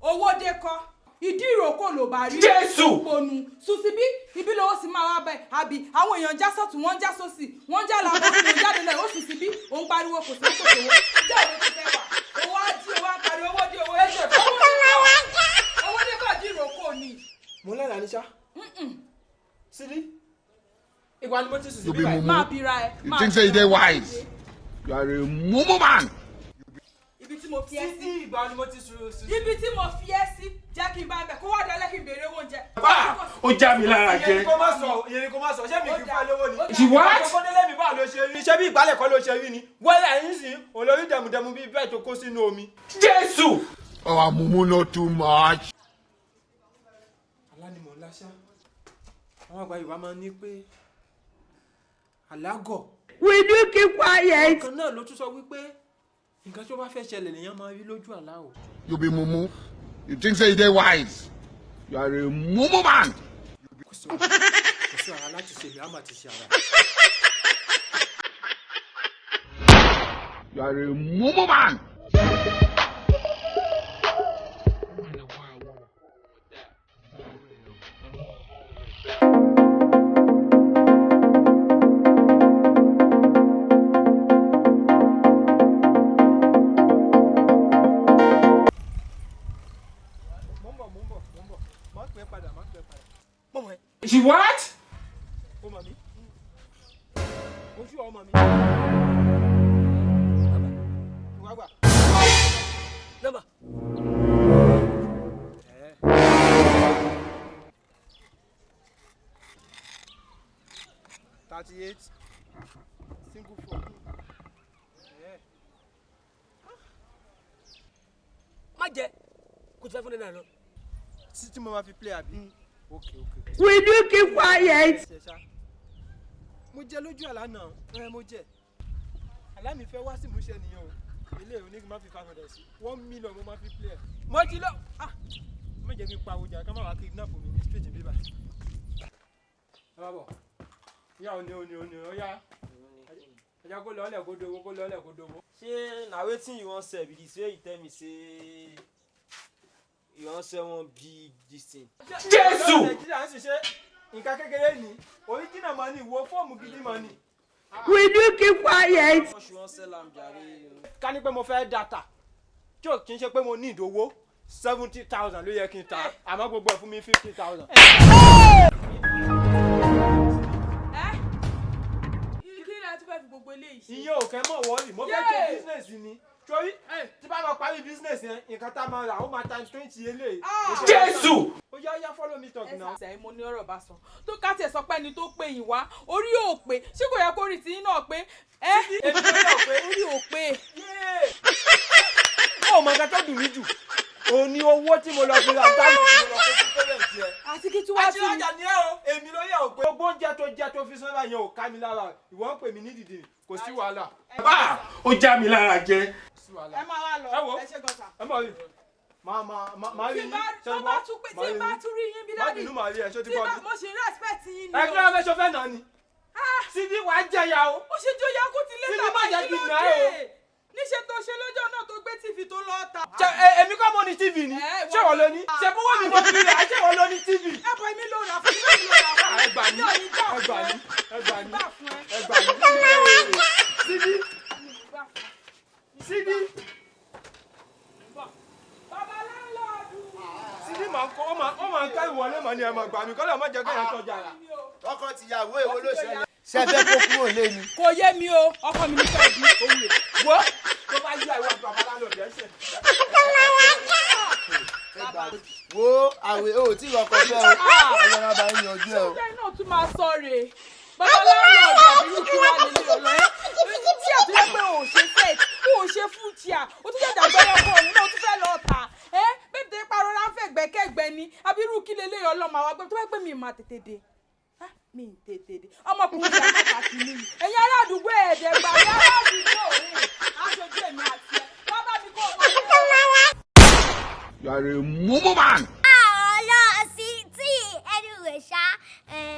owó dé kọ́ ìdí ìrókò ló bá rí Jésù ponu susibi ibi lówó sì máa wá bẹ àbí àwọn èèyàn já sọ́tún wọ́n já sósì wọ́n já làwọn wọ́n jáde lẹ̀ ó sì síbí òun pariwo kò sí kò sówó jẹ́ òwe ti fẹ́ wà owó ájí owó apariwo owó dé owó ẹ̀jẹ̀ owó dé kọ́ ìdí ìrókò ni. mo lẹ́la ní sá sídí ìgbà ni mo ti sùn síbí báyìí. máa bira ẹ You think say you dey wise? You are a mumu man. ibi tí mo fi ẹ́ sí sídí ìgbà ni mo ti sùn sí. ibi tí mo fi ẹ́ sí jẹ́ kí n bá bẹ̀ kó wá dalẹ́ kí n béèrè oúnjẹ. ó já mi lára jẹ. ìyẹn kò má sọ ṣé mi kì í fà lówó ni. what? àkókò délé mi bá ló ṣe rí. ṣé bí ìgbálẹ̀ kọ́ ló ṣe rí ni. wọ́n ẹ̀yìn sí olórí dẹ̀mùdẹ̀mù bíi bẹ́ẹ̀ tó kó sínú omi. Jésù. Our mumu not too much. alánimọ̀ láṣá àwọn àgbà Yorùbá máa ń ní pé àlágọ̀. Will you keep quiet? ọkàn náà ló tún sọ wípé nǹkan tó bá fẹ́ ṣẹlẹ̀ lèèyàn máa rí lójú àlá o. You be mumu. You think say you dey wise? You are a mumu man. kò sí ara láti ṣe ìlú àmà ti ṣe ara. You are a mumu man. She what? Oh, mommy. Ojú ọmọ mi. Baba. Number. 38 single 4. Má jẹ́ kò tí fẹ́ fún nínú Títí mo máa fi play àbí. Okay. Will you keep quiet? Mo jẹ lójú àlá náà. Mo jẹ. Àlá mi fẹ́ wá sí ìmúṣẹ nìyẹn o. Ilé ìwé ní kí n má fi 500 sí. 1 million mo máa fi play. Mo ti lọ. Má jẹ́ kí n pa àwòjà ká má wá kidnap mi ní street bíbá. Ẹ bá bọ̀. Ìyá òní ó yá. Ẹja kó lọ ọlẹ̀ kó dowó. Ṣé na wetin you wan sell be this way you tell me say you wan sell one big this thing. Jésù. Nàìjíríà ń ṣiṣẹ́ nǹkan kékeré ni original money wo fọ́ọ̀mù gidi money. Will you keep quiet? How much you wan sell am jare? Ká ní pé mo fẹ́ data tí ò kí n ṣe pé mo ní ìdówó 70,000 ló yẹ kí n ta àmọ́ gbogbo ẹ̀ fún mi 50,000. Gbogbo eléyìí ṣe. Iye ò kẹ́ mọ̀ wọ́ọ̀lì mo fẹ́ ṣe business ni torí tí bá máa parí business yẹn nǹkan tá a máa rà ó máa times 20 eléyìí. Jésù. Ó yá follow me talk now. ẹsẹ̀ mo ní ọ̀rọ̀ bá sọ tó ká tiẹ̀ sọ pé ẹni tó pè yín wá orí ò pé ṣé kò yẹ kó rí tí yín náà pé èmi ló yà pé orí ò pé. ó mọ nǹkan tó dùn mí jù òun ni owó tí mo lọ fi ra dáhùn tí mo lọ fi parents yẹn. àti kí tí wàá àti ọjà ni ẹ o èmi ló yà ó pé gbogbo oúnjẹ tó jẹ tó fi sanra yẹn ò ká mi lára ìwọ ń pè mí ní dìde kò sí wàhálà. bá ó já mi lára jẹ. ẹ máa wá lọ ẹ ṣe gọta. ẹ mọ̀ rí máa rí yín tí bá tún rí yín bí dáàdì má bínú máa rí ẹ ṣó ti bọ́ tí mo ṣe respect yín ni ẹ kí ló fẹ́ ṣọfẹ́ náà ni. síbí wàá jẹyà o. ó ṣe jóyà kó ti lé tàbá kí ló dé níṣẹ́ tó ṣe lọ́jọ́ náà tó gbé tv tó lọ ta. èmi kọ́ mo ní tv ni ṣé wọ́n ló ní ṣé bówó mi mo fi rà ṣé wọ́n ló ní tv. ẹ bọ èmi ló rà fún mi ló rà fún mi. ẹgbà ní síbí bàbá láńlọ́ọ̀dù. síbí ó máa ń ká ìwọlé mọ́ ni ẹ máa gbà mí kọ́lọ́ má jẹ́ kéèyàn tọ́jà rà. ọkọ tìyàwó èwo ló ṣẹlẹ̀ ṣe fẹ́ kó kúrò lé ni. kò yé mi o ọkọ mi ní fẹ́ bí òun rè wọ́ tó bá yí àìwá bàbá láńlọ́ọ̀dù ẹ̀ ṣe. wo àwẹ̀ o tí ìwọ kọfẹ́ o ọlọ́run bá ń yanjú ẹ o. ṣé náà tún máa sọ rè bàbá láńlọ́ọ̀dù àbí kí wàá nílé ọ̀lọ́ ẹ́ tí àtúnyẹ pé o ò ṣe set o ò ṣe fún tíà o tún jẹ́ ìdàgbẹ́rẹ́ ọkọ òun náà o tún fẹ́ lọ tà bẹ́ẹ̀ tẹ́ parọ́ ráńfẹ́ gbẹ́kẹ́gbẹ́ ni àbí irú kí lélẹ́yìn ọlọ́mọ àwọn agbẹ́ tó fẹ́ pé mi máa tètè dé mi ń tètè dé ọmọkùnrin ìyá pàtàkì ni ẹ̀yin ará àdúgbò ẹ̀ẹ́dẹ̀gbà ẹ̀yin ará àdúgbò rẹ̀ aṣojú èmi àti ẹ̀ wọ́n bá mi kó o máa ń You are a mumu man. Ọlọ́run sí tí anyway ṣá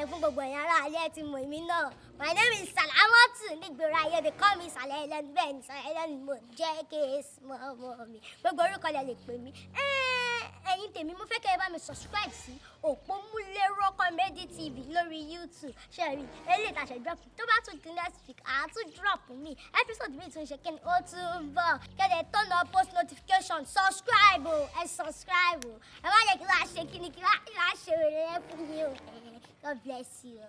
fún gbogbo èèyàn ará alẹ́ tí mo èmi náà. My name is Salamatu nígboro ayé, they call me Sàlẹ̀ ẹlẹ́nu bẹ́ẹ̀ ni Sàlẹ̀ ẹlẹ́nu mo jẹ́ kéésì mọ́ ọmọ mi. Gbogbo orúkọ lẹ lè pè mí. Ẹ̀yin tèmi mo fẹ́ kẹ́ ẹ bá mi subscribe sí Òpómúléró Comedy TV lórí YouTube. Ṣé rí eléyìí tàṣẹ drop tó bá tún di next week àá tún drop mi. Episode mi tún ṣe kí ni ó tún ń bọ̀. Kẹ́dẹ̀ turn on post notification, subscribe o, ẹ subscribe o. Ẹ má yẹ kí wàá ṣe kí ni kí wàá ṣe rere ẹ fún mi o. God bless you.